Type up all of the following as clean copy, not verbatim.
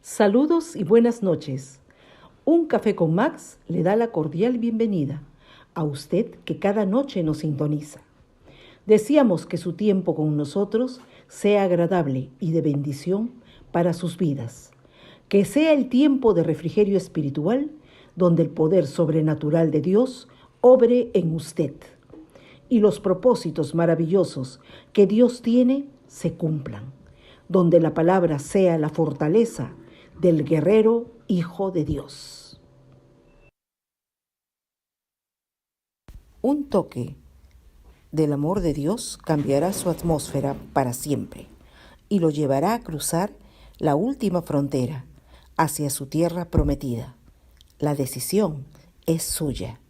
Saludos y buenas noches. Un café con Max le da la cordial bienvenida a usted que cada noche nos sintoniza. Deseamos que su tiempo con nosotros sea agradable y de bendición para sus vidas. Que sea el tiempo de refrigerio espiritual donde el poder sobrenatural de Dios obre en usted y los propósitos maravillosos que Dios tiene se cumplan, donde la palabra sea la fortaleza del guerrero Hijo de Dios. Un toque del amor de Dios cambiará su atmósfera para siempre y lo llevará a cruzar la última frontera hacia su tierra prometida. La decisión es suya.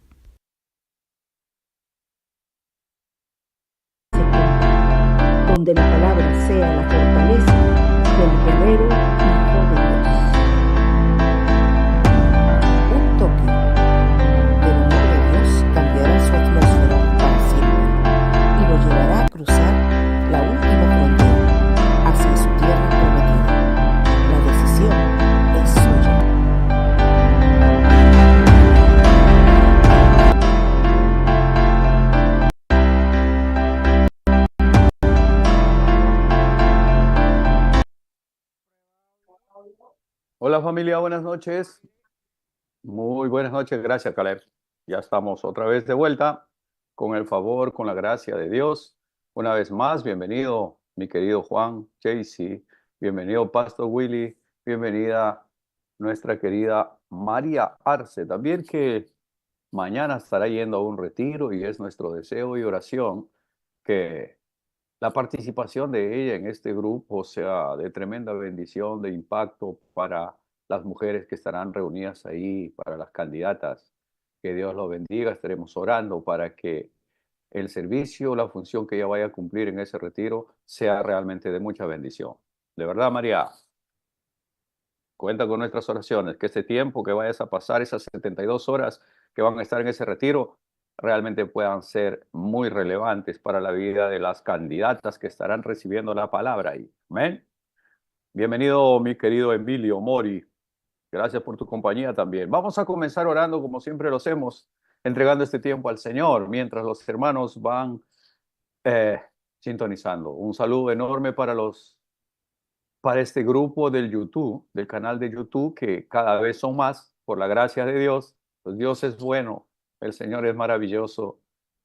Donde la palabra sea la fortaleza del guerrero Hijo de Dios. Un toque del amor de Dios cambiará su atmósfera para siempre y lo llevará a cruzar la última frontera hacia su tierra prometida. La decisión es suya. Hola familia, buenas noches. Muy buenas noches, gracias Caleb. Ya estamos otra vez de vuelta con el favor, con la gracia de Dios. Una vez más, bienvenido mi querido Juan, Jaycee, bienvenido Pastor Willy, bienvenida nuestra querida María Arce, también que mañana estará yendo a un retiro y es nuestro deseo y oración que la participación de ella en este grupo sea de tremenda bendición, de impacto para las mujeres que estarán reunidas ahí, para las candidatas. Que Dios los bendiga. Estaremos orando para que el servicio, la función que ella vaya a cumplir en ese retiro sea realmente de mucha bendición. De verdad, María, cuenta con nuestras oraciones, que este tiempo que vayas a pasar, esas 72 horas que van a estar en ese retiro, realmente puedan ser muy relevantes para la vida de las candidatas que estarán recibiendo la palabra ahí. Amén. Bienvenido, mi querido Emilio Mori. Gracias por tu compañía también. Vamos a comenzar orando como siempre lo hacemos, entregando este tiempo al Señor, mientras los hermanos van eh, sintonizando. Un saludo enorme para este grupo del YouTube, del canal de YouTube, que cada vez son más, por la gracia de Dios. Pues Dios es bueno, el Señor es maravilloso,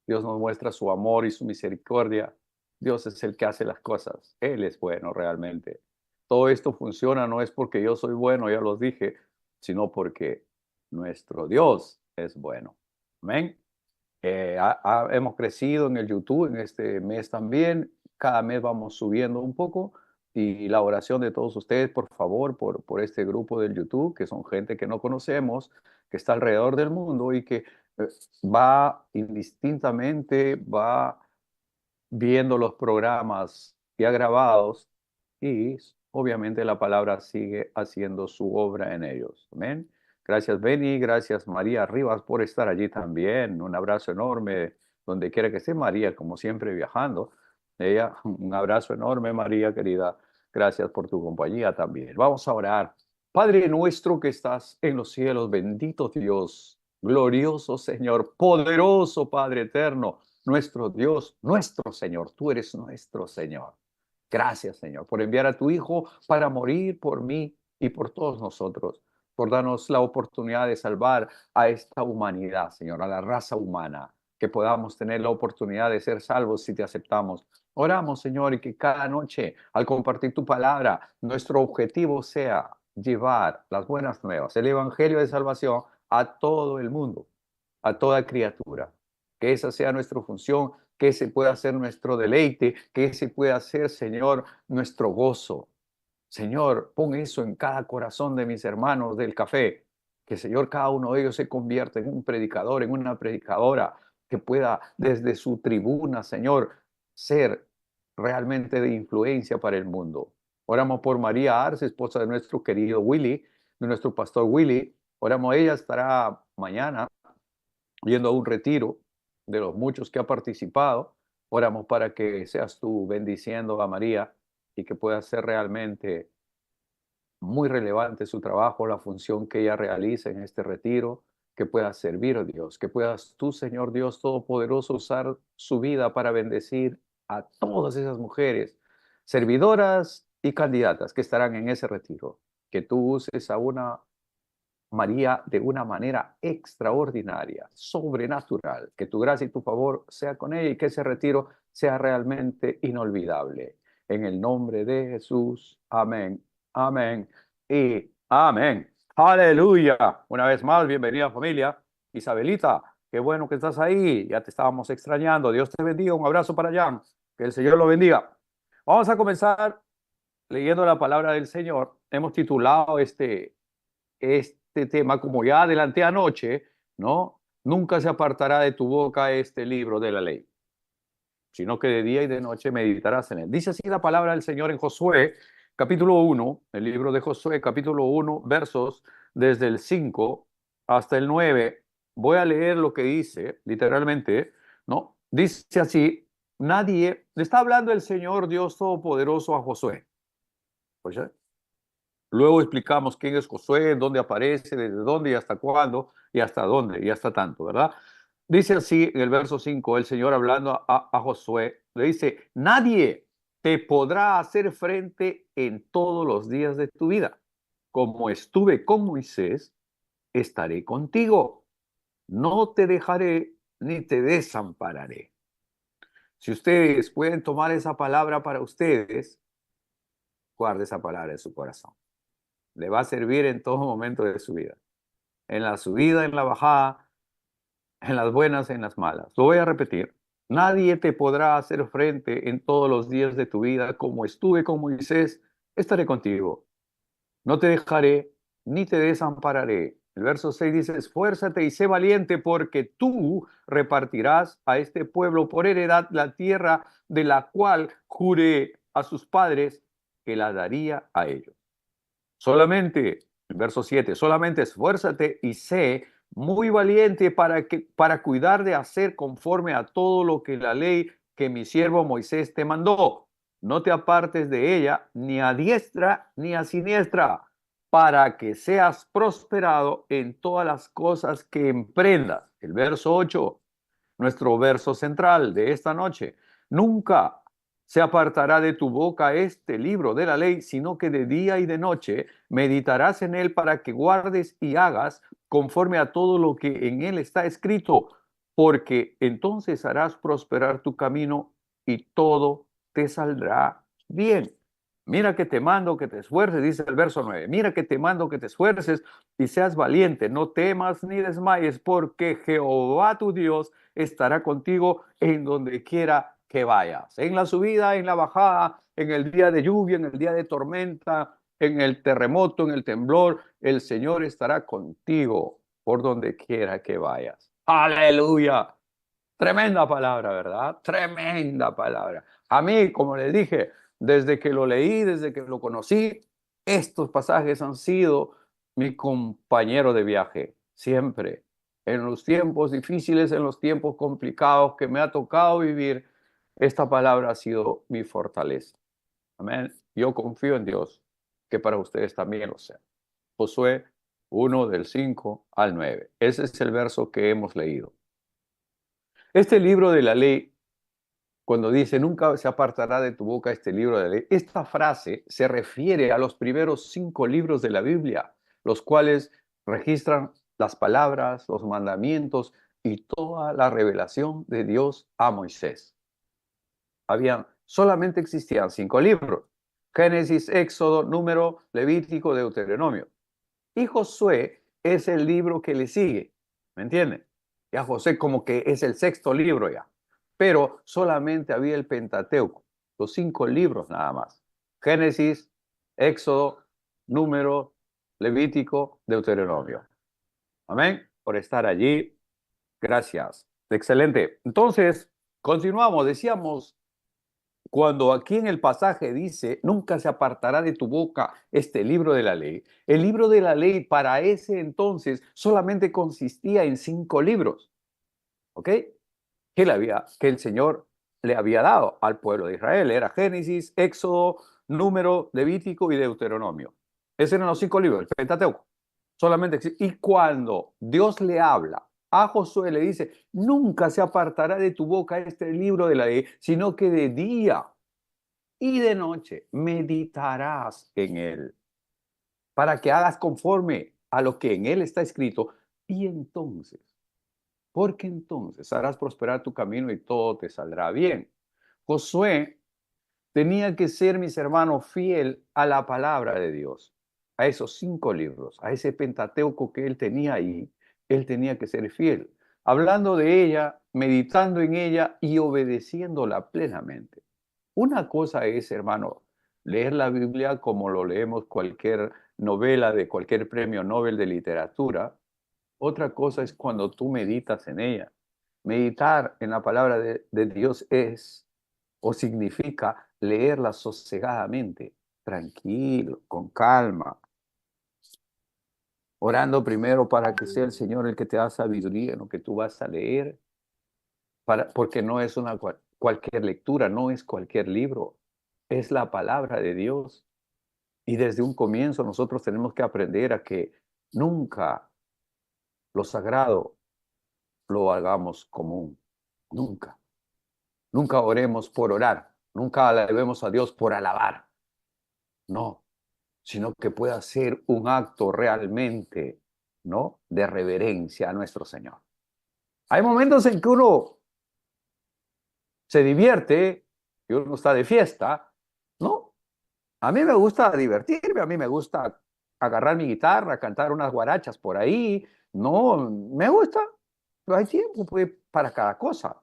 Dios nos muestra su amor y su misericordia. Dios es el que hace las cosas, Él es bueno realmente. Todo esto funciona no es porque yo soy bueno, ya los dije, sino porque nuestro Dios es bueno. Amén. Hemos crecido en el YouTube en este mes también. Cada mes vamos subiendo un poco y la oración de todos ustedes, por favor, por este grupo del YouTube, que son gente que no conocemos, que está alrededor del mundo y que va indistintamente, va viendo los programas ya grabados y obviamente la palabra sigue haciendo su obra en ellos. Amén. Gracias, Benny. Gracias, María Rivas, por estar allí también. Un abrazo enorme donde quiera que esté María, como siempre viajando. Ella, un abrazo enorme, María querida. Gracias por tu compañía también. Vamos a orar. Padre nuestro que estás en los cielos, bendito Dios, glorioso Señor, poderoso Padre eterno, nuestro Dios, nuestro Señor. Tú eres nuestro Señor. Gracias, Señor, por enviar a tu Hijo para morir por mí y por todos nosotros, por darnos la oportunidad de salvar a esta humanidad, Señor, a la raza humana, que podamos tener la oportunidad de ser salvos si te aceptamos. Oramos, Señor, y que cada noche, al compartir tu palabra, nuestro objetivo sea llevar las buenas nuevas, el Evangelio de salvación a todo el mundo, a toda criatura. Que esa sea nuestra función, que ese pueda ser nuestro deleite, que ese pueda ser, Señor, nuestro gozo. Señor, pon eso en cada corazón de mis hermanos del café, que Señor, cada uno de ellos se convierta en un predicador, en una predicadora, que pueda desde su tribuna, Señor, ser realmente de influencia para el mundo. Oramos por María Arce, esposa de nuestro querido Willy, de nuestro pastor Willy. Oramos, ella estará mañana yendo a un retiro de los muchos que ha participado. Oramos para que seas tú bendiciendo a María y que pueda ser realmente muy relevante su trabajo, la función que ella realiza en este retiro, que pueda servir a Dios, que puedas tú, Señor Dios Todopoderoso, usar su vida para bendecir a todas esas mujeres, servidoras y candidatas que estarán en ese retiro. Que tú uses a una María de una manera extraordinaria, sobrenatural, que tu gracia y tu favor sea con ella y que ese retiro sea realmente inolvidable. En el nombre de Jesús, amén, amén y amén. Aleluya. Una vez más, bienvenida familia. Isabelita, qué bueno que estás ahí. Ya te estábamos extrañando. Dios te bendiga. Un abrazo para allá. Que el Señor lo bendiga. Vamos a comenzar leyendo la palabra del Señor. Hemos titulado este tema, como ya adelanté anoche, ¿no? Nunca se apartará de tu boca este libro de la ley, sino que de día y de noche meditarás en él. Dice así la palabra del Señor en Josué, capítulo 1, el libro de Josué, capítulo 1, versos desde el 5 hasta el 9. Voy a leer lo que dice, literalmente, ¿no? Dice así, nadie, le está hablando el Señor Dios Todopoderoso a Josué. Oye, luego explicamos quién es Josué, dónde aparece, desde dónde y hasta cuándo y hasta dónde y hasta tanto, ¿verdad? Dice así en el verso 5, el Señor hablando a Josué, le dice, nadie te podrá hacer frente en todos los días de tu vida. Como estuve con Moisés, estaré contigo. No te dejaré ni te desampararé. Si ustedes pueden tomar esa palabra para ustedes, guarde esa palabra en su corazón. Le va a servir en todo momento de su vida. En la subida, en la bajada, en las buenas, en las malas. Lo voy a repetir. Nadie te podrá hacer frente en todos los días de tu vida. Como estuve con Moisés, estaré contigo. No te dejaré ni te desampararé. El verso 6 dice, esfuérzate y sé valiente porque tú repartirás a este pueblo por heredad la tierra de la cual juré a sus padres que la daría a ellos. Solamente, el verso 7, solamente esfuérzate y sé muy valiente para cuidar de hacer conforme a todo lo que la ley que mi siervo Moisés te mandó. No te apartes de ella ni a diestra ni a siniestra, para que seas prosperado en todas las cosas que emprendas. El verso 8, nuestro verso central de esta noche. Nunca se apartará de tu boca este libro de la ley, sino que de día y de noche meditarás en él para que guardes y hagas conforme a todo lo que en él está escrito, porque entonces harás prosperar tu camino y todo te saldrá bien. Mira que te mando que te esfuerces, dice el verso 9. Mira que te mando que te esfuerces y seas valiente, no temas ni desmayes, porque Jehová tu Dios estará contigo en donde quiera que vayas, en la subida, en la bajada, en el día de lluvia, en el día de tormenta, en el terremoto, en el temblor, el Señor estará contigo por donde quiera que vayas. Aleluya. Tremenda palabra, ¿verdad? Tremenda palabra. A mí, como les dije, desde que lo leí, desde que lo conocí, estos pasajes han sido mi compañero de viaje, siempre. En los tiempos difíciles, en los tiempos complicados que me ha tocado vivir, esta palabra ha sido mi fortaleza. Amén. Yo confío en Dios, que para ustedes también lo sea. Josué 1 del 5 al 9. Ese es el verso que hemos leído. Este libro de la ley, cuando dice nunca se apartará de tu boca este libro de la ley, esta frase se refiere a los primeros 5 libros de la Biblia, los cuales registran las palabras, los mandamientos y toda la revelación de Dios a Moisés. Solamente existían 5 libros: Génesis, Éxodo, Número, Levítico, Deuteronomio. Y Josué es el libro que le sigue, ¿me entienden? Ya José como que es el sexto libro ya, pero solamente había el Pentateuco, los 5 libros nada más: Génesis, Éxodo, Número, Levítico, Deuteronomio. Amén, por estar allí. Gracias. Excelente. Entonces, continuamos. Decíamos, cuando aquí en el pasaje dice, nunca se apartará de tu boca este libro de la ley, el libro de la ley para ese entonces solamente consistía en 5 libros, ¿ok? Que el Señor le había dado al pueblo de Israel. Era Génesis, Éxodo, Número, Levítico y Deuteronomio. Esos eran los 5 libros, el Pentateuco. Solamente existe. Y cuando Dios le habla a Josué, le dice, nunca se apartará de tu boca este libro de la ley, sino que de día y de noche meditarás en él, para que hagas conforme a lo que en él está escrito. Y entonces, porque entonces harás prosperar tu camino y todo te saldrá bien. Josué tenía que ser, mis hermanos, fiel a la palabra de Dios, a esos 5 libros, a ese Pentateuco que él tenía ahí. Él tenía que ser fiel, hablando de ella, meditando en ella y obedeciéndola plenamente. Una cosa es, hermano, leer la Biblia como lo leemos cualquier novela de cualquier premio Nobel de literatura. Otra cosa es cuando tú meditas en ella. Meditar en la palabra de Dios es o significa leerla sosegadamente, tranquilo, con calma, orando primero para que sea el Señor el que te da sabiduría en lo que tú vas a leer, porque no es cualquier lectura, no es cualquier libro, es la palabra de Dios. Y desde un comienzo nosotros tenemos que aprender a que nunca lo sagrado lo hagamos común, nunca. Nunca oremos por orar, nunca alabemos a Dios por alabar, no, sino que pueda ser un acto realmente, ¿no?, de reverencia a nuestro Señor. Hay momentos en que uno se divierte, que uno está de fiesta, ¿no? A mí me gusta divertirme, a mí me gusta agarrar mi guitarra, cantar unas guarachas por ahí, no, me gusta, pero hay tiempo pues, para cada cosa.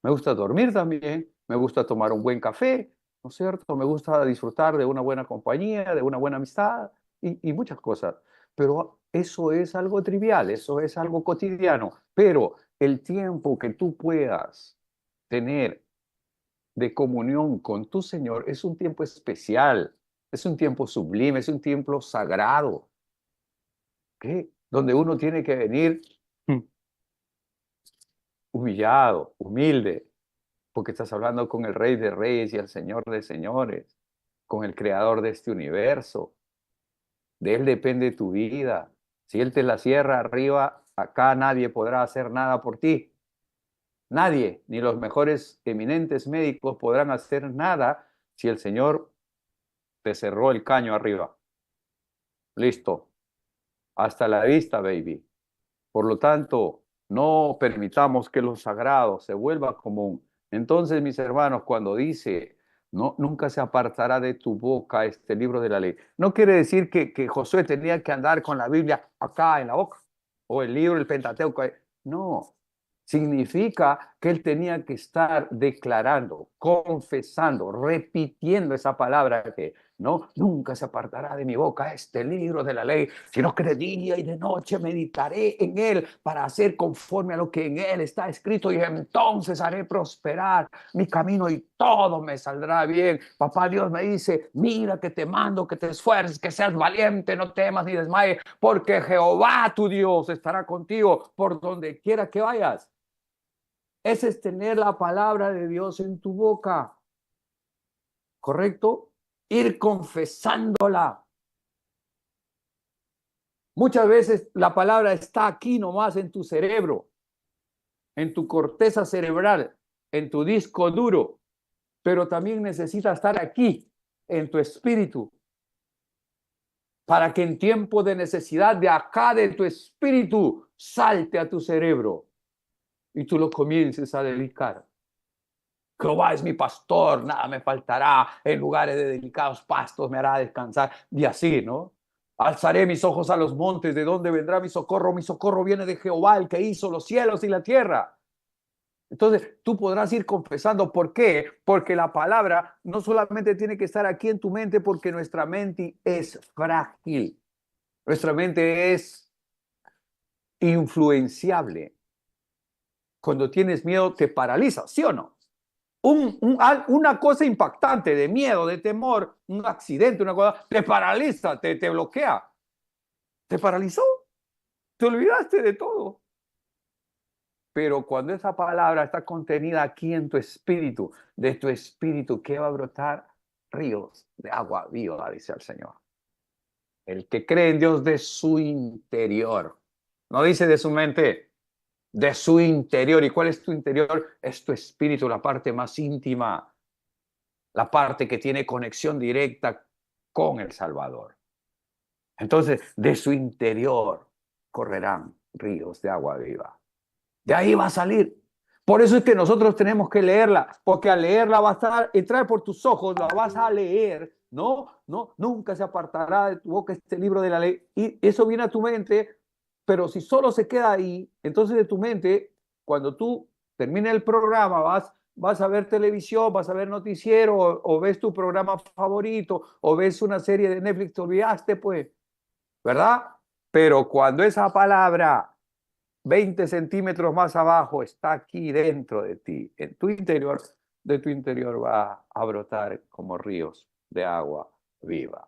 Me gusta dormir también, me gusta tomar un buen café, ¿no es cierto? Me gusta disfrutar de una buena compañía, de una buena amistad y muchas cosas. Pero eso es algo trivial, eso es algo cotidiano. Pero el tiempo que tú puedas tener de comunión con tu Señor es un tiempo especial, es un tiempo sublime, es un tiempo sagrado, ¿ok? Donde uno tiene que venir humillado, humilde, porque estás hablando con el Rey de Reyes y el Señor de Señores, con el Creador de este universo. De Él depende tu vida. Si Él te la cierra arriba, acá nadie podrá hacer nada por ti. Nadie, ni los mejores eminentes médicos podrán hacer nada si el Señor te cerró el caño arriba. Listo. Hasta la vista, baby. Por lo tanto, no permitamos que lo sagrado se vuelva común. Entonces, mis hermanos, cuando dice, no, nunca se apartará de tu boca este libro de la ley, no quiere decir que Josué tenía que andar con la Biblia acá en la boca, o el libro, el Pentateuco. No, significa que él tenía que estar declarando, confesando, repitiendo esa palabra que no, nunca se apartará de mi boca este libro de la ley, sino que de día y de noche meditaré en él para hacer conforme a lo que en él está escrito y entonces haré prosperar mi camino y todo me saldrá bien. Papá Dios me dice, mira que te mando, que te esfuerces, que seas valiente, no temas ni desmayes, porque Jehová tu Dios estará contigo por donde quiera que vayas. Ese es tener la palabra de Dios en tu boca, ¿correcto? Ir confesándola. Muchas veces la palabra está aquí nomás en tu cerebro, en tu corteza cerebral, en tu disco duro, pero también necesita estar aquí, en tu espíritu, para que en tiempo de necesidad de acá de tu espíritu salte a tu cerebro y tú lo comiences a dedicar. Jehová es mi pastor, nada me faltará, en lugares de delicados pastos me hará descansar, y así, ¿no? Alzaré mis ojos a los montes, ¿de dónde vendrá mi socorro? Mi socorro viene de Jehová, el que hizo los cielos y la tierra. Entonces, tú podrás ir confesando. ¿Por qué? Porque la palabra no solamente tiene que estar aquí en tu mente, porque nuestra mente es frágil, nuestra mente es influenciable. Cuando tienes miedo, te paraliza, ¿sí o no? Una cosa impactante de miedo, de temor, un accidente, una cosa, te paraliza, te bloquea. ¿Te paralizó? Te olvidaste de todo. Pero cuando esa palabra está contenida aquí en tu espíritu, de tu espíritu, ¿qué va a brotar? Ríos de agua viva, dice el Señor. El que cree en Dios de su interior. No dice de su mente, de su interior. ¿Y cuál es tu interior? Es tu espíritu, la parte más íntima, la parte que tiene conexión directa con el Salvador. Entonces, de su interior correrán ríos de agua viva. De ahí va a salir. Por eso es que nosotros tenemos que leerla, porque al leerla va a estar, entrar por tus ojos, la vas a leer, no, no, nunca se apartará de tu boca este libro de la ley. Y eso viene a tu mente, pero si solo se queda ahí, entonces de tu mente, cuando tú termines el programa, vas a ver televisión, vas a ver noticiero, o ves tu programa favorito, o ves una serie de Netflix, te olvidaste, pues, ¿verdad? Pero cuando esa palabra 20 centímetros más abajo está aquí dentro de ti, en tu interior, de tu interior va a brotar como ríos de agua viva.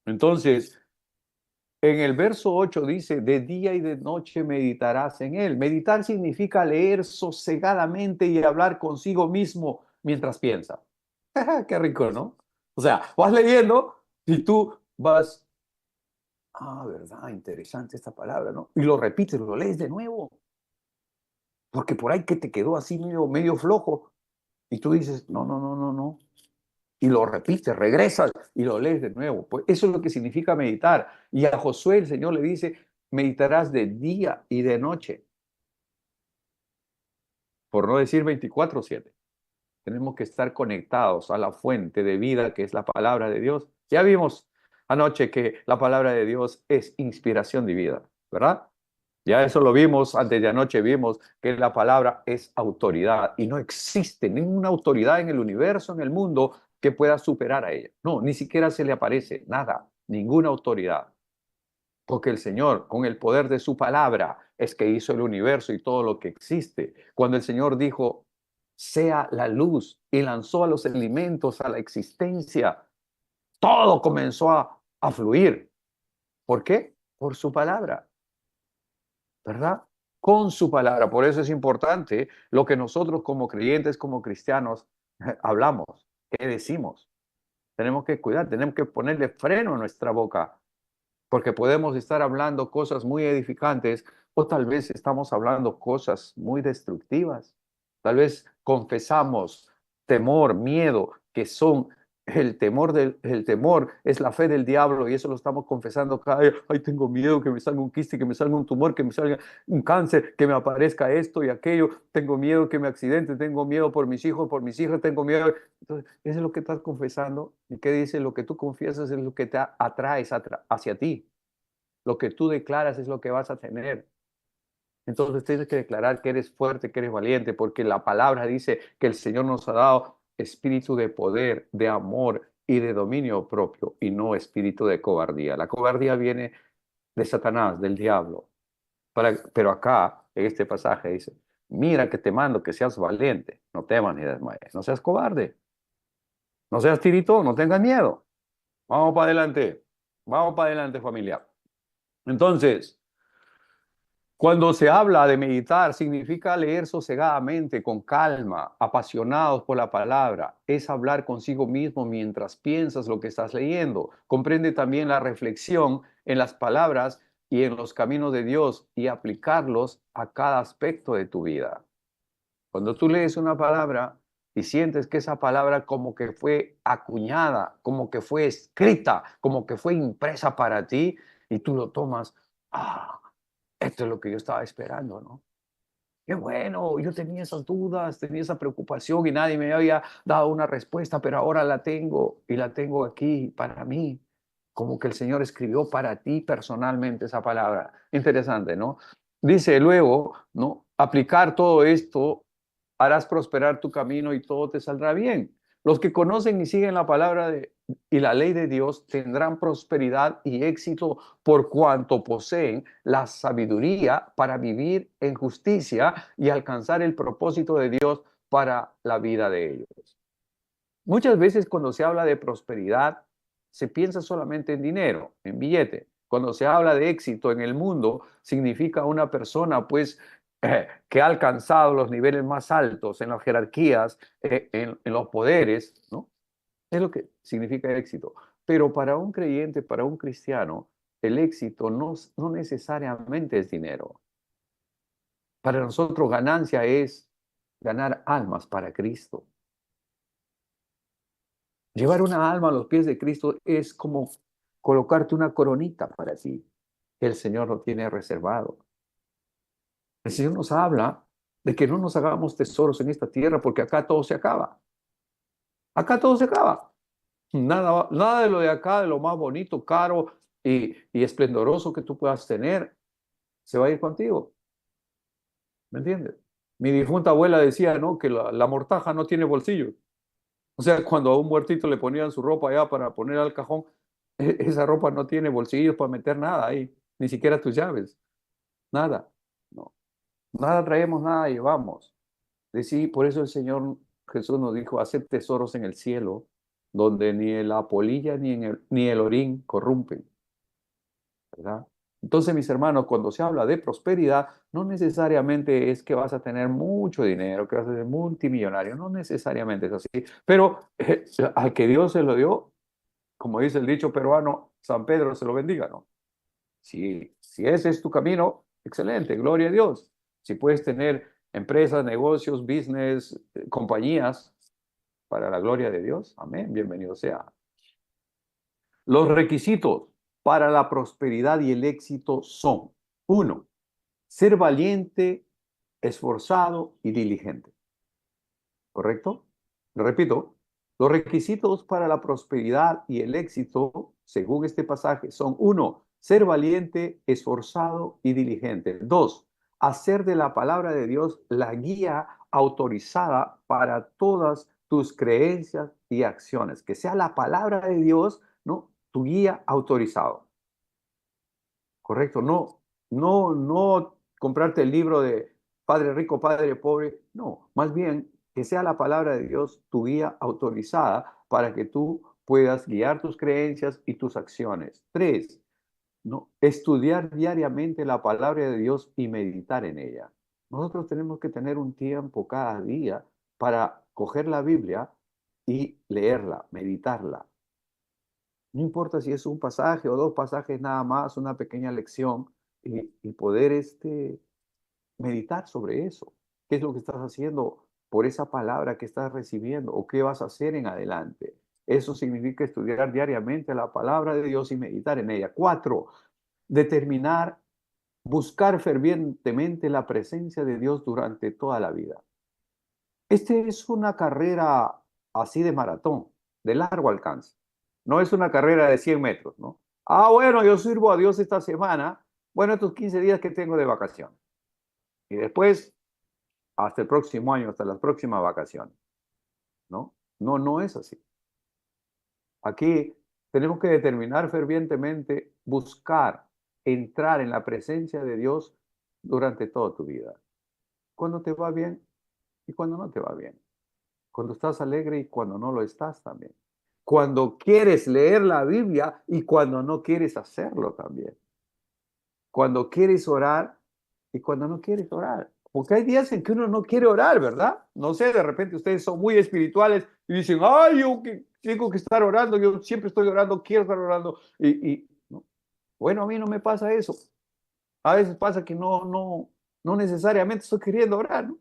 Entonces, en el verso 8 dice, de día y de noche meditarás en él. Meditar significa leer sosegadamente y hablar consigo mismo mientras piensa. Qué rico, ¿no? O sea, vas leyendo y tú vas, verdad, interesante esta palabra, ¿no? Y lo repites, lo lees de nuevo. Porque por ahí que te quedó así medio flojo y tú dices, no, no, no, no, no. Y lo repites, regresas y lo lees de nuevo. Pues eso es lo que significa meditar. Y a Josué el Señor le dice, meditarás de día y de noche. Por no decir 24/7. Tenemos que estar conectados a la fuente de vida que es la palabra de Dios. Ya vimos anoche que la palabra de Dios es inspiración de vida, ¿verdad? Ya eso lo vimos, antes de anoche vimos que la palabra es autoridad y no existe ninguna autoridad en el universo, en el mundo, que pueda superar a ella. No, ni siquiera se le aparece nada, ninguna autoridad. Porque el Señor, con el poder de su palabra, es que hizo el universo y todo lo que existe. Cuando el Señor dijo, sea la luz y lanzó a los elementos a la existencia, todo comenzó a fluir. ¿Por qué? Por su palabra. ¿Verdad? Con su palabra. Por eso es importante lo que nosotros como creyentes, como cristianos, hablamos, qué decimos. Tenemos que cuidar, tenemos que ponerle freno a nuestra boca, porque podemos estar hablando cosas muy edificantes o tal vez estamos hablando cosas muy destructivas. Tal vez confesamos temor, miedo, que son el temor es la fe del diablo y eso lo estamos confesando cada día. Ay, tengo miedo que me salga un quiste, que me salga un tumor, que me salga un cáncer, que me aparezca esto y aquello. Tengo miedo que me accidente, tengo miedo por mis hijos, por mis hijas, tengo miedo. Entonces, eso es lo que estás confesando. ¿Y qué dice? Lo que tú confiesas es lo que te atraes hacia ti. Lo que tú declaras es lo que vas a tener. Entonces tienes que declarar que eres fuerte, que eres valiente, porque la palabra dice que el Señor nos ha dado espíritu de poder, de amor y de dominio propio, y no espíritu de cobardía. La cobardía viene de Satanás, del diablo. Pero acá, en este pasaje, dice, mira que te mando que seas valiente, no temas ni desmayes, no seas cobarde, no seas tirito, no tengas miedo. Vamos para adelante familia. Entonces, cuando se habla de meditar, significa leer sosegadamente, con calma, apasionados por la palabra. Es hablar consigo mismo mientras piensas lo que estás leyendo. Comprende también la reflexión en las palabras y en los caminos de Dios y aplicarlos a cada aspecto de tu vida. Cuando tú lees una palabra y sientes que esa palabra como que fue acuñada, como que fue escrita, como que fue impresa para ti y tú lo tomas, esto es lo que yo estaba esperando, ¿no? Qué bueno, yo tenía esas dudas, tenía esa preocupación y nadie me había dado una respuesta, pero ahora la tengo y la tengo aquí para mí. Como que el Señor escribió para ti personalmente esa palabra. Interesante, ¿no? Dice luego, ¿no? Aplicar todo esto, harás prosperar tu camino y todo te saldrá bien. Los que conocen y siguen la palabra y la ley de Dios tendrán prosperidad y éxito por cuanto poseen la sabiduría para vivir en justicia y alcanzar el propósito de Dios para la vida de ellos. Muchas veces cuando se habla de prosperidad, se piensa solamente en dinero, en billete. Cuando se habla de éxito en el mundo, significa una persona, pues, que ha alcanzado los niveles más altos en las jerarquías, en los poderes, ¿no? Es lo que significa éxito. Pero para un creyente, para un cristiano, el éxito no necesariamente es dinero. Para nosotros ganancia es ganar almas para Cristo. Llevar una alma a los pies de Cristo es como colocarte una coronita para ti. El Señor lo tiene reservado. El Señor nos habla de que no nos hagamos tesoros en esta tierra porque acá todo se acaba. Acá todo se acaba. Nada de lo de acá, de lo más bonito, caro y esplendoroso que tú puedas tener, se va a ir contigo. ¿Me entiendes? Mi difunta abuela decía, ¿no? Que la mortaja no tiene bolsillo. O sea, cuando a un muertito le ponían su ropa allá para poner al cajón, esa ropa no tiene bolsillos para meter nada ahí, ni siquiera tus llaves, nada. No, nada traemos, nada llevamos. Sí, por eso el Señor Jesús nos dijo, haced tesoros en el cielo, donde ni la polilla ni el orín corrompen, ¿verdad? Entonces, mis hermanos, cuando se habla de prosperidad, no necesariamente es que vas a tener mucho dinero, que vas a ser multimillonario, no necesariamente es así, pero al que Dios se lo dio, como dice el dicho peruano, San Pedro se lo bendiga, ¿no? Si ese es tu camino, excelente, gloria a Dios. Si puedes tener empresas, negocios, business, compañías, para la gloria de Dios, amén, bienvenido sea. Los requisitos para la prosperidad y el éxito son: uno, ser valiente, esforzado y diligente. ¿Correcto? Lo repito, los requisitos para la prosperidad y el éxito, según este pasaje, son: uno, ser valiente, esforzado y diligente. Dos, hacer de la palabra de Dios la guía autorizada para todas tus creencias y acciones. Que sea la palabra de Dios, ¿no? Tu guía autorizado. Correcto, no comprarte el libro de Padre Rico, Padre Pobre, no, más bien que sea la palabra de Dios tu guía autorizada para que tú puedas guiar tus creencias y tus acciones. Tres, ¿no? Estudiar diariamente la palabra de Dios y meditar en ella. Nosotros tenemos que tener un tiempo cada día para coger la Biblia y leerla, meditarla. No importa si es un pasaje o dos pasajes nada más, una pequeña lección, y poder meditar sobre eso. ¿Qué es lo que estás haciendo por esa palabra que estás recibiendo o qué vas a hacer en adelante? Eso significa estudiar diariamente la palabra de Dios y meditar en ella. Cuatro, determinar, buscar fervientemente la presencia de Dios durante toda la vida. Este es una carrera así de maratón, de largo alcance. No es una carrera de 100 metros, ¿no? Ah, bueno, yo sirvo a Dios esta semana. Bueno, estos 15 días que tengo de vacación. Y después, hasta el próximo año, hasta las próximas vacaciones, ¿no? No es así. Aquí tenemos que determinar fervientemente, buscar, entrar en la presencia de Dios durante toda tu vida. Cuando te va bien y cuando no te va bien. Cuando estás alegre y cuando no lo estás también. Cuando quieres leer la Biblia y cuando no quieres hacerlo también. Cuando quieres orar y cuando no quieres orar. Porque hay días en que uno no quiere orar, ¿verdad? No sé, de repente ustedes son muy espirituales y dicen, ay, yo que tengo que estar orando, yo siempre estoy orando, quiero estar orando. ¿No? Bueno, a mí no me pasa eso. A veces pasa que no necesariamente estoy queriendo orar, ¿no?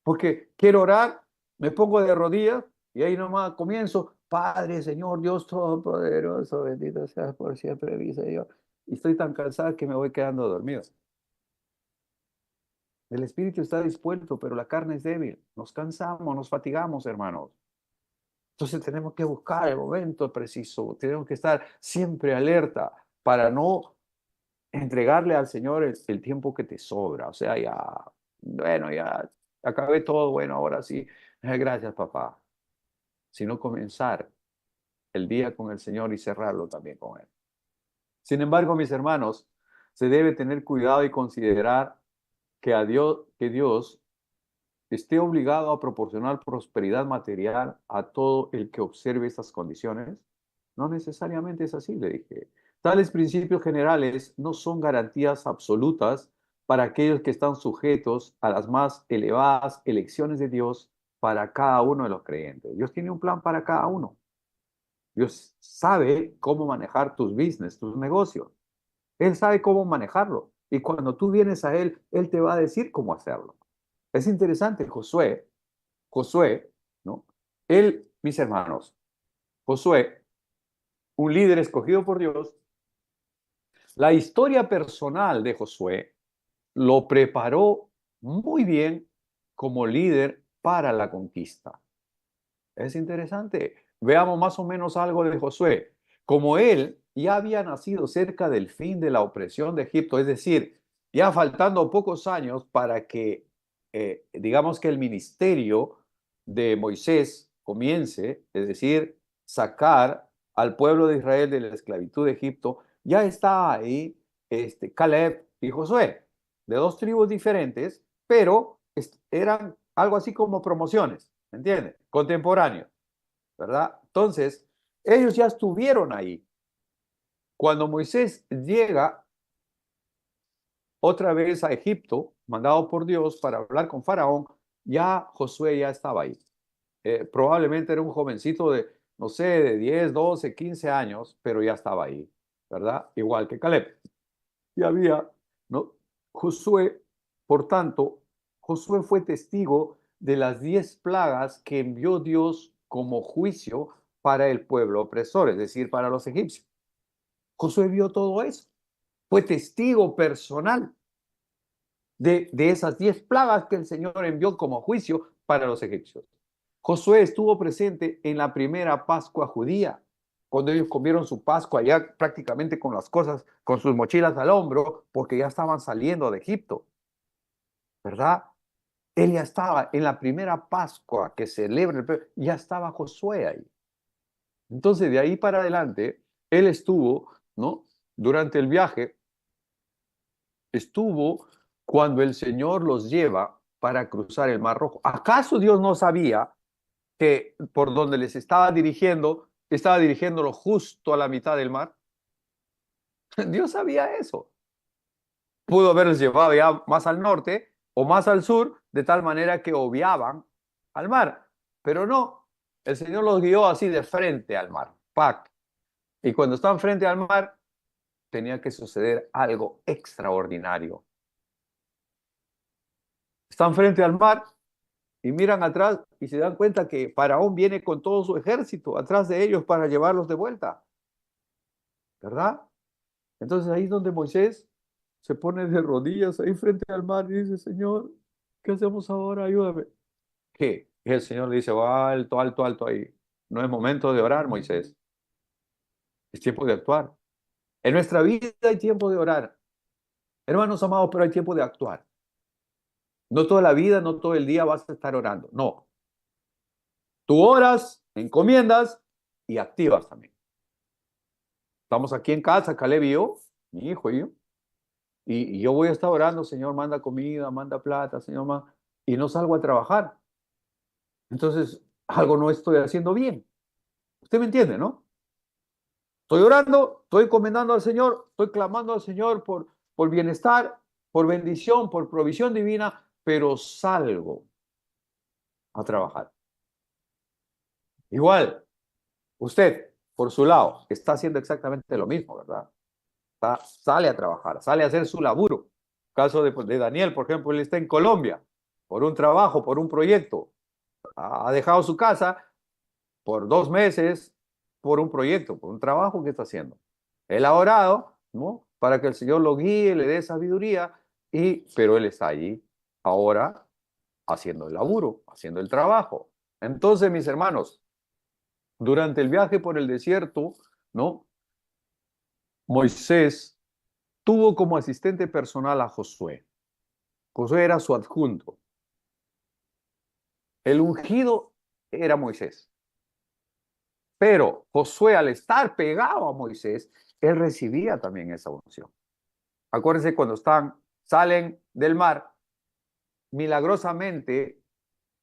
Porque quiero orar, me pongo de rodillas y ahí nomás comienzo, Padre, Señor, Dios Todopoderoso, bendito seas por siempre, mi Señor. Y estoy tan cansado que me voy quedando dormido. El espíritu está dispuesto, pero la carne es débil. Nos cansamos, nos fatigamos, hermanos. Entonces tenemos que buscar el momento preciso, tenemos que estar siempre alerta para no entregarle al Señor el tiempo que te sobra. O sea, ya, bueno, ya acabé todo, bueno, ahora sí, gracias, papá. Sino comenzar el día con el Señor y cerrarlo también con Él. Sin embargo, mis hermanos, se debe tener cuidado y considerar que Dios esté obligado a proporcionar prosperidad material a todo el que observe estas condiciones. No necesariamente es así, le dije. Tales principios generales no son garantías absolutas para aquellos que están sujetos a las más elevadas elecciones de Dios para cada uno de los creyentes. Dios tiene un plan para cada uno. Dios sabe cómo manejar tus business, tus negocios. Él sabe cómo manejarlo. Y cuando tú vienes a Él te va a decir cómo hacerlo. Es interesante, Josué, ¿no? Él, mis hermanos, Josué, un líder escogido por Dios, la historia personal de Josué lo preparó muy bien como líder para la conquista. Es interesante. Veamos más o menos algo de Josué. Como él ya había nacido cerca del fin de la opresión de Egipto, es decir, ya faltando pocos años para que, digamos que el ministerio de Moisés comience, es decir, sacar al pueblo de Israel de la esclavitud de Egipto, ya está ahí Caleb y Josué, de dos tribus diferentes, pero eran algo así como promociones, ¿me entiendes? Contemporáneos, ¿verdad? Entonces, ellos ya estuvieron ahí. Cuando Moisés llega otra vez a Egipto, mandado por Dios para hablar con Faraón, ya Josué ya estaba ahí. Probablemente era un jovencito de, no sé, de 10, 12, 15 años, pero ya estaba ahí, ¿verdad? Igual que Caleb. Y había, ¿no? Josué, por tanto, Josué fue testigo de las 10 plagas que envió Dios como juicio para el pueblo opresor, es decir, para los egipcios. Josué vio todo eso. Fue testigo personal de esas 10 plagas que el Señor envió como juicio para los egipcios. Josué estuvo presente en la primera Pascua judía, cuando ellos comieron su Pascua ya prácticamente con las cosas, con sus mochilas al hombro, porque ya estaban saliendo de Egipto, ¿verdad? Él ya estaba en la primera Pascua que celebra, ya estaba Josué ahí. Entonces, de ahí para adelante, él estuvo, ¿no? Durante el viaje, estuvo cuando el Señor los lleva para cruzar el Mar Rojo. ¿Acaso Dios no sabía que por donde les estaba dirigiéndolo justo a la mitad del mar? Dios sabía eso. Pudo haberles llevado ya más al norte o más al sur, de tal manera que obviaban al mar. Pero no, el Señor los guió así de frente al mar. ¡Pac! Y cuando estaban frente al mar, tenía que suceder algo extraordinario. Están frente al mar y miran atrás y se dan cuenta que Faraón viene con todo su ejército atrás de ellos para llevarlos de vuelta, ¿verdad? Entonces ahí es donde Moisés se pone de rodillas ahí frente al mar y dice, Señor, ¿qué hacemos ahora? Ayúdame. ¿Qué? Y el Señor le dice, va alto, alto, alto ahí. No es momento de orar, Moisés. Es tiempo de actuar. En nuestra vida hay tiempo de orar. Hermanos amados, pero hay tiempo de actuar. No toda la vida, no todo el día vas a estar orando. No. Tú oras, encomiendas y activas también. Estamos aquí en casa, Caleb y yo, mi hijo y yo. Y yo voy a estar orando, Señor, manda comida, manda plata, Señor, y no salgo a trabajar. Entonces, algo no estoy haciendo bien. Usted me entiende, ¿no? Estoy orando, estoy encomendando al Señor, estoy clamando al Señor por bienestar, por bendición, por provisión divina, pero salgo a trabajar. Igual, usted, por su lado, está haciendo exactamente lo mismo, ¿verdad? Sale a trabajar, sale a hacer su laburo. Caso de Daniel, por ejemplo, él está en Colombia por un trabajo, por un proyecto. Ha dejado su casa por 2 meses por un proyecto, por un trabajo que está haciendo. Él ha orado, ¿no? Para que el Señor lo guíe, le dé sabiduría, pero él está allí ahora haciendo el laburo, haciendo el trabajo. Entonces, mis hermanos, durante el viaje por el desierto, ¿no? Moisés tuvo como asistente personal a Josué. Josué era su adjunto. El ungido era Moisés. Pero Josué, al estar pegado a Moisés, él recibía también esa unción. Acuérdense cuando salen del mar, milagrosamente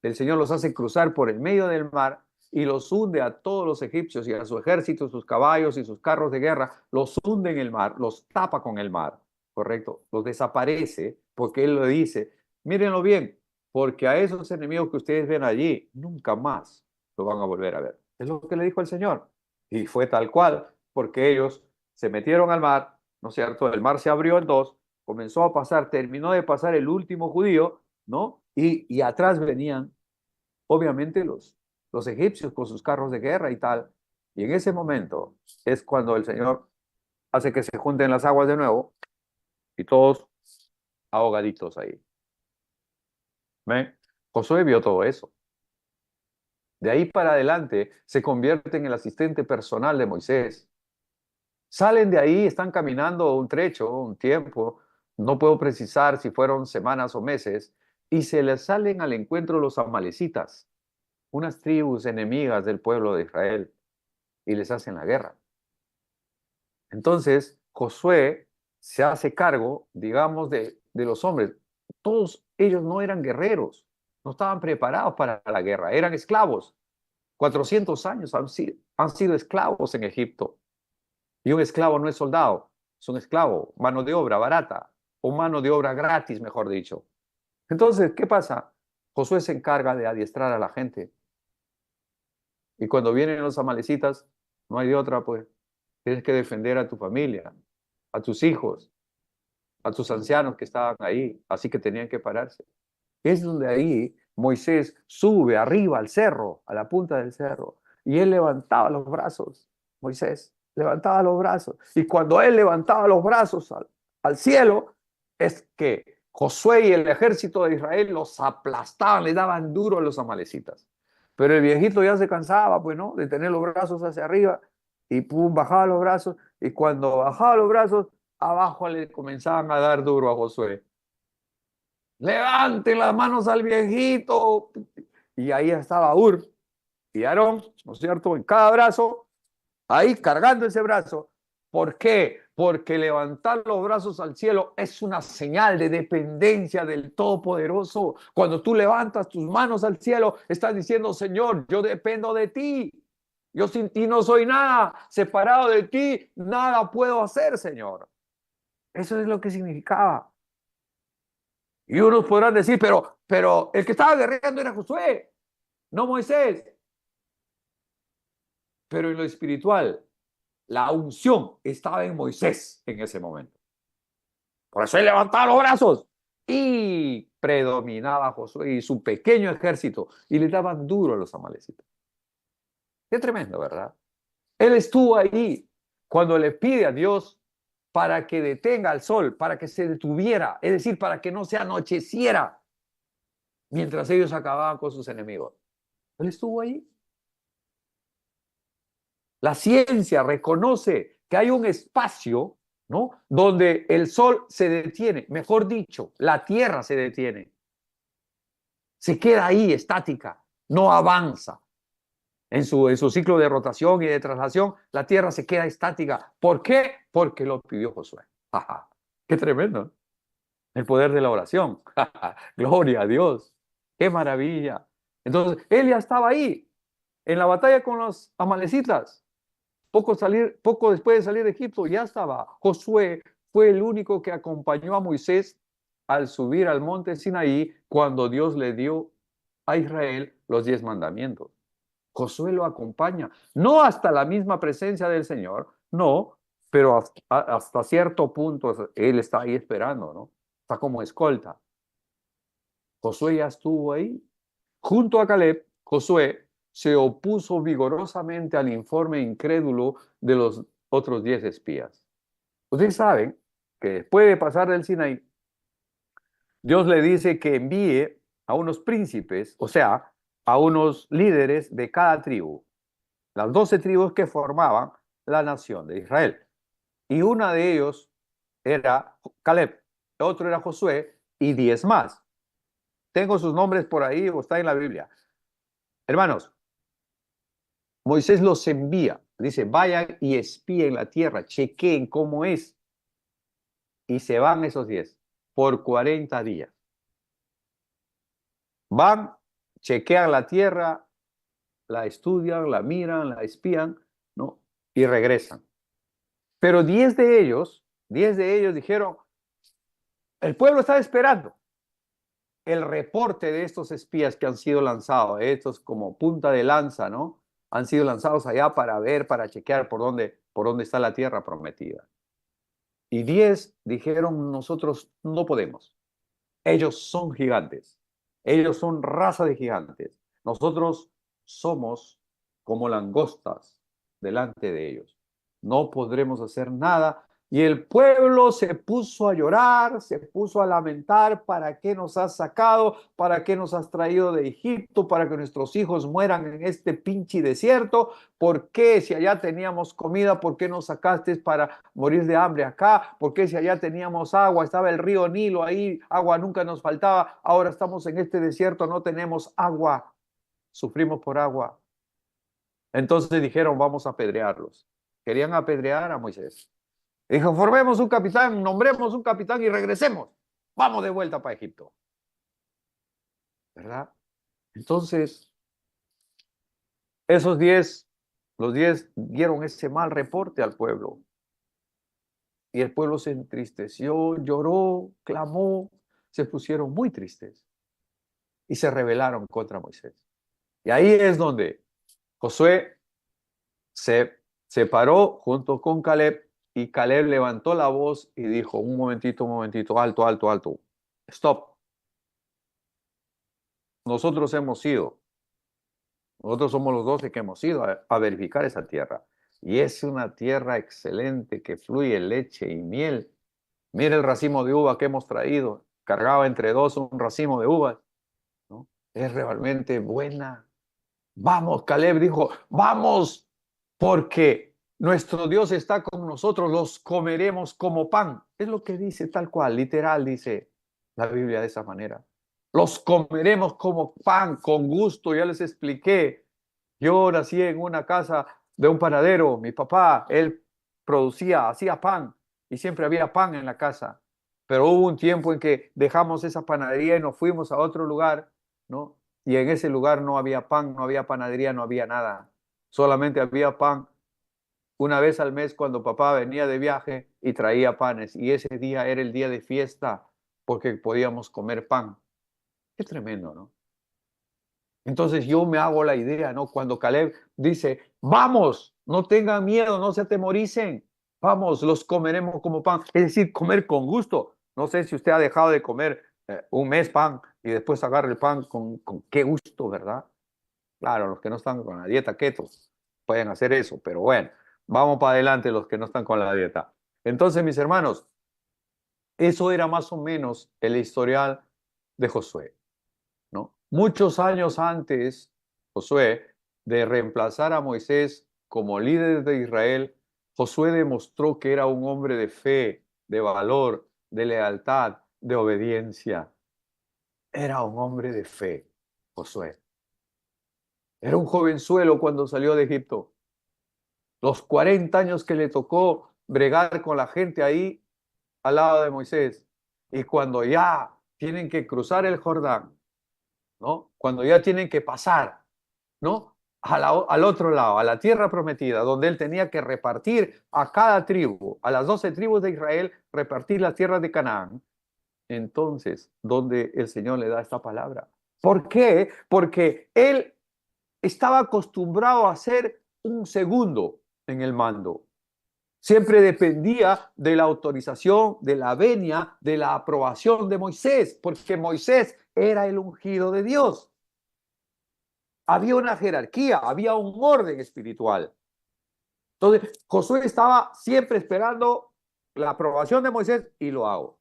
el Señor los hace cruzar por el medio del mar y los hunde a todos los egipcios y a su ejército, sus caballos y sus carros de guerra, los hunde en el mar, los tapa con el mar, ¿correcto? Los desaparece porque Él lo dice, mírenlo bien, porque a esos enemigos que ustedes ven allí, nunca más lo van a volver a ver. Es lo que le dijo el Señor. Y fue tal cual, porque ellos se metieron al mar, ¿no es cierto? El mar se abrió en dos, comenzó a pasar, terminó de pasar el último judío, ¿no? Y atrás venían, obviamente, los egipcios con sus carros de guerra y tal. Y en ese momento es cuando el Señor hace que se junten las aguas de nuevo y todos ahogaditos ahí. ¿Ven? Josué vio todo eso. De ahí para adelante se convierte en el asistente personal de Moisés. Salen de ahí, están caminando un trecho, un tiempo, no puedo precisar si fueron semanas o meses, y se les salen al encuentro los amalecitas, unas tribus enemigas del pueblo de Israel, y les hacen la guerra. Entonces, Josué se hace cargo, digamos, de los hombres. Todos ellos no eran guerreros, no estaban preparados para la guerra, eran esclavos. 400 años han sido esclavos en Egipto. Y un esclavo no es soldado, es un esclavo, mano de obra barata, o mano de obra gratis, mejor dicho. Entonces, ¿qué pasa? Josué se encarga de adiestrar a la gente. Y cuando vienen los amalecitas, no hay de otra, pues. Tienes que defender a tu familia, a tus hijos, a tus ancianos que estaban ahí. Así que tenían que pararse. Es donde ahí Moisés sube arriba al cerro, a la punta del cerro, y él levantaba los brazos. Moisés levantaba los brazos. Y cuando él levantaba los brazos al cielo, es que Josué y el ejército de Israel los aplastaban, le daban duro a los amalecitas. Pero el viejito ya se cansaba, pues, ¿no? De tener los brazos hacia arriba y pum, bajaba los brazos. Y cuando bajaba los brazos, abajo le comenzaban a dar duro a Josué. Levanten las manos al viejito. Y ahí estaba Ur y Aarón, ¿no es cierto? En cada brazo, ahí cargando ese brazo. ¿Por qué? Porque levantar los brazos al cielo es una señal de dependencia del Todopoderoso. Cuando tú levantas tus manos al cielo, estás diciendo, Señor, yo dependo de ti. Yo sin ti no soy nada. Separado de ti, nada puedo hacer, Señor. Eso es lo que significaba. Y unos podrán decir, pero el que estaba guerreando era Josué, no Moisés. Pero en lo espiritual, la unción estaba en Moisés en ese momento. Por eso él levantaba los brazos y predominaba Josué y su pequeño ejército y le daban duro a los amalecitas. Qué tremendo, ¿verdad? Él estuvo ahí cuando le pide a Dios para que detenga el sol, para que se detuviera, es decir, para que no se anocheciera mientras ellos acababan con sus enemigos. Él estuvo ahí. La ciencia reconoce que hay un espacio, ¿no?, donde el sol se detiene, mejor dicho, la Tierra se detiene. Se queda ahí estática, no avanza. En su ciclo de rotación y de traslación, la Tierra se queda estática. ¿Por qué? Porque lo pidió Josué. Ajá, qué tremendo. El poder de la oración. Gloria a Dios. Qué maravilla. Entonces, él ya estaba ahí, en la batalla con los amalecitas. Poco después de salir de Egipto, ya estaba. Josué fue el único que acompañó a Moisés al subir al monte Sinaí cuando Dios le dio a Israel los 10 mandamientos. Josué lo acompaña, no hasta la misma presencia del Señor, no, pero hasta cierto punto él está ahí esperando, ¿no? Está como escolta. Josué ya estuvo ahí. Junto a Caleb, Josué se opuso vigorosamente al informe incrédulo de los otros 10 espías. Ustedes saben que después de pasar del Sinaí, Dios le dice que envíe a unos príncipes, o sea, a unos líderes de cada tribu, las 12 tribus que formaban la nación de Israel. Y una de ellos era Caleb, otro era Josué y 10 más. Tengo sus nombres por ahí o está en la Biblia. Hermanos, Moisés los envía, dice, vayan y espíen la tierra, chequeen cómo es. Y se van esos 10 por 40 días. Van, chequean la tierra, la estudian, la miran, la espían, ¿no? Y regresan. Pero 10 de ellos dijeron, el pueblo está esperando el reporte de estos espías que han sido lanzados, estos como punta de lanza, ¿no? Han sido lanzados allá para ver, para chequear por dónde está la tierra prometida. Y 10 dijeron, nosotros no podemos. Ellos son gigantes. Ellos son raza de gigantes. Nosotros somos como langostas delante de ellos. No podremos hacer nada. Y el pueblo se puso a llorar, se puso a lamentar, ¿para qué nos has sacado? ¿Para qué nos has traído de Egipto? ¿Para que nuestros hijos mueran en este pinche desierto? ¿Por qué si allá teníamos comida, por qué nos sacaste para morir de hambre acá? ¿Por qué si allá teníamos agua, estaba el río Nilo ahí, agua nunca nos faltaba? Ahora estamos en este desierto, no tenemos agua, sufrimos por agua. Entonces dijeron, vamos a apedrearlos. Querían apedrear a Moisés. Dijo, formemos un capitán, nombremos un capitán y regresemos. Vamos de vuelta para Egipto. ¿Verdad? Entonces, esos 10, los 10 dieron ese mal reporte al pueblo. Y el pueblo se entristeció, lloró, clamó, se pusieron muy tristes y se rebelaron contra Moisés. Y ahí es donde Josué se paró junto con Caleb y Caleb levantó la voz y dijo, un momentito, alto, alto, alto, stop. Nosotros hemos ido, nosotros somos los 12 que hemos ido a verificar esa tierra. Y es una tierra excelente que fluye leche y miel. Mira el racimo de uva que hemos traído. Cargaba entre dos un racimo de uvas, ¿no? Es realmente buena. Vamos, Caleb dijo, vamos, porque nuestro Dios está con nosotros, los comeremos como pan. Es lo que dice tal cual, literal dice la Biblia de esa manera. Los comeremos como pan, con gusto, ya les expliqué. Yo nací en una casa de un panadero, mi papá, él hacía pan y siempre había pan en la casa. Pero hubo un tiempo en que dejamos esa panadería y nos fuimos a otro lugar, ¿no? Y en ese lugar no había pan, no había panadería, no había nada. Solamente había pan una vez al mes cuando papá venía de viaje y traía panes. Y ese día era el día de fiesta porque podíamos comer pan. Qué tremendo, ¿no? Entonces yo me hago la idea, ¿no? Cuando Caleb dice, vamos, no tengan miedo, no se atemoricen, vamos, los comeremos como pan. Es decir, comer con gusto. No sé si usted ha dejado de comer un mes pan y después agarra el pan con qué gusto, ¿verdad? Claro, los que no están con la dieta keto pueden hacer eso, pero bueno, vamos para adelante los que no están con la dieta. Entonces, mis hermanos, eso era más o menos el historial de Josué, ¿no? Muchos años antes, Josué, de reemplazar a Moisés como líder de Israel, Josué demostró que era un hombre de fe, de valor, de lealtad, de obediencia. Era un hombre de fe, Josué. Era un jovenzuelo cuando salió de Egipto. Los 40 años que le tocó bregar con la gente ahí al lado de Moisés. Y cuando ya tienen que cruzar el Jordán, ¿no? Cuando ya tienen que pasar, ¿no? Al otro lado, a la tierra prometida, donde él tenía que repartir a cada tribu, a las 12 tribus de Israel, repartir las tierras de Canaán. Entonces, donde el Señor le da esta palabra. ¿Por qué? Porque él estaba acostumbrado a ser un segundo en el mando. Siempre dependía de la autorización, de la venia, de la aprobación de Moisés, porque Moisés era el ungido de Dios. Había una jerarquía, había un orden espiritual. Entonces, Josué estaba siempre esperando la aprobación de Moisés y lo hago,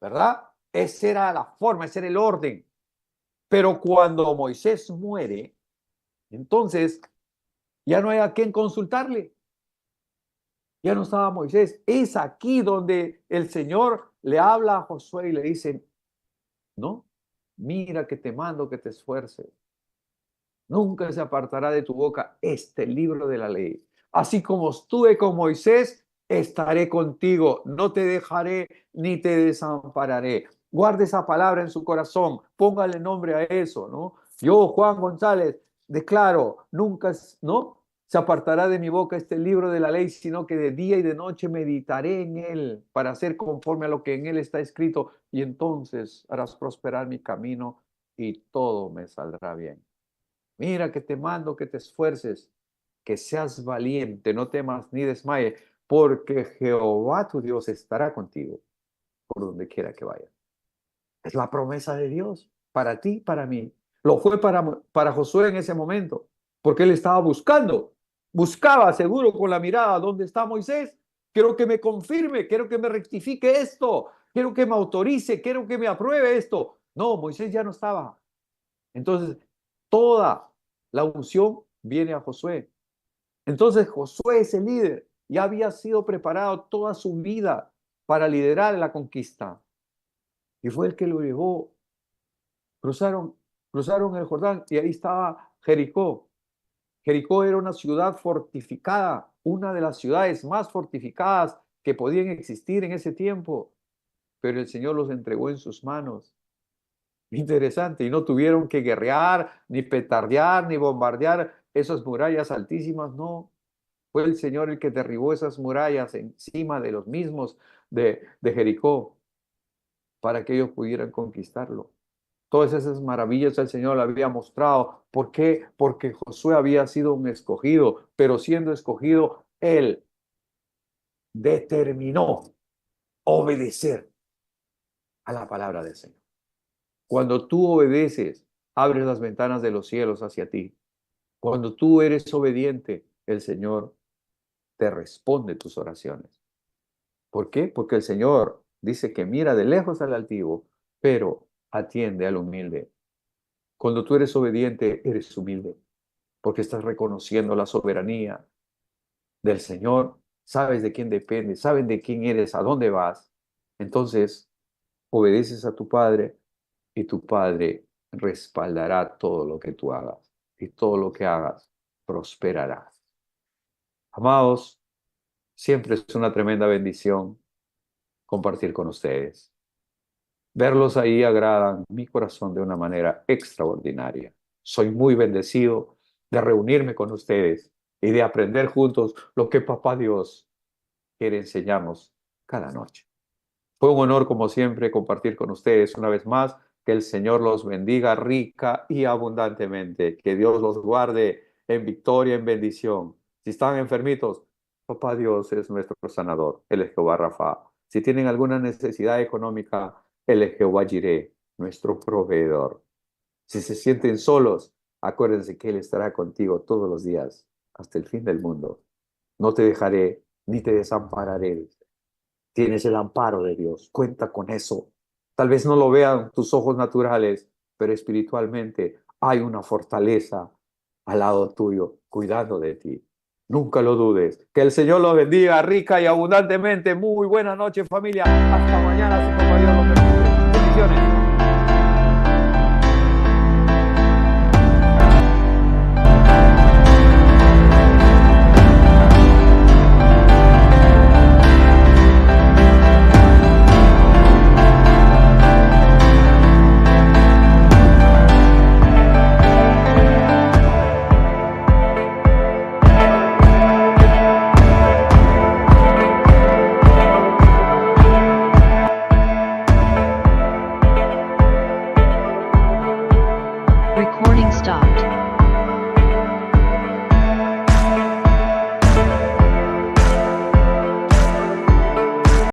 ¿verdad? Esa era la forma, ese era el orden. Pero cuando Moisés muere, entonces ya no hay a quién consultarle. Ya no estaba Moisés. Es aquí donde el Señor le habla a Josué y le dice, no, mira que te mando que te esfuerces. Nunca se apartará de tu boca este libro de la ley. Así como estuve con Moisés, estaré contigo. No te dejaré ni te desampararé. Guarde esa palabra en su corazón. Póngale nombre a eso, ¿no? Yo, Juan González, declaro, nunca, ¿no? Se apartará de mi boca este libro de la ley, sino que de día y de noche meditaré en él para hacer conforme a lo que en él está escrito. Y entonces harás prosperar mi camino y todo me saldrá bien. Mira que te mando que te esfuerces, que seas valiente, no temas ni desmayes, porque Jehová tu Dios estará contigo por donde quiera que vayas. Es la promesa de Dios para ti, para mí. Lo fue para Josué en ese momento, porque él estaba buscaba seguro con la mirada, ¿dónde está Moisés? Quiero que me confirme, quiero que me rectifique esto, quiero que me autorice, quiero que me apruebe esto. No, Moisés ya no estaba. Entonces, toda la unción viene a Josué. Entonces, Josué es el líder. Ya había sido preparado toda su vida para liderar la conquista. Y fue el que lo llevó. Cruzaron, cruzaron el Jordán y ahí estaba Jericó. Jericó era una ciudad fortificada, una de las ciudades más fortificadas que podían existir en ese tiempo, pero el Señor los entregó en sus manos. Interesante, y no tuvieron que guerrear, ni petardear, ni bombardear esas murallas altísimas, no. Fue el Señor el que derribó esas murallas encima de los mismos de Jericó para que ellos pudieran conquistarlo. Todas esas maravillas el Señor le había mostrado. ¿Por qué? Porque Josué había sido un escogido, pero siendo escogido, él determinó obedecer a la palabra del Señor. Cuando tú obedeces, abres las ventanas de los cielos hacia ti. Cuando tú eres obediente, el Señor te responde tus oraciones. ¿Por qué? Porque el Señor dice que mira de lejos al altivo, pero atiende al humilde. Cuando tú eres obediente, eres humilde, porque estás reconociendo la soberanía del Señor, sabes de quién depende, sabes de quién eres, a dónde vas. Entonces, obedeces a tu Padre y tu Padre respaldará todo lo que tú hagas y todo lo que hagas prosperará. Amados, siempre es una tremenda bendición compartir con ustedes. Verlos ahí agradan mi corazón de una manera extraordinaria. Soy muy bendecido de reunirme con ustedes y de aprender juntos lo que Papá Dios quiere enseñarnos cada noche. Fue un honor, como siempre, compartir con ustedes una vez más. Que el Señor los bendiga rica y abundantemente. Que Dios los guarde en victoria, en bendición. Si están enfermitos, Papá Dios es nuestro sanador. Él es Jehová Rafa. Si tienen alguna necesidad económica, Él es Jehová Jireh, nuestro proveedor. Si se sienten solos, acuérdense que Él estará contigo todos los días hasta el fin del mundo. No te dejaré ni te desampararé. Tienes el amparo de Dios, cuenta con eso. Tal vez no lo vean tus ojos naturales, pero espiritualmente hay una fortaleza al lado tuyo, cuidando de ti. Nunca lo dudes. Que el Señor los bendiga rica y abundantemente. Muy buena noche, familia. Hasta mañana, si papá Dios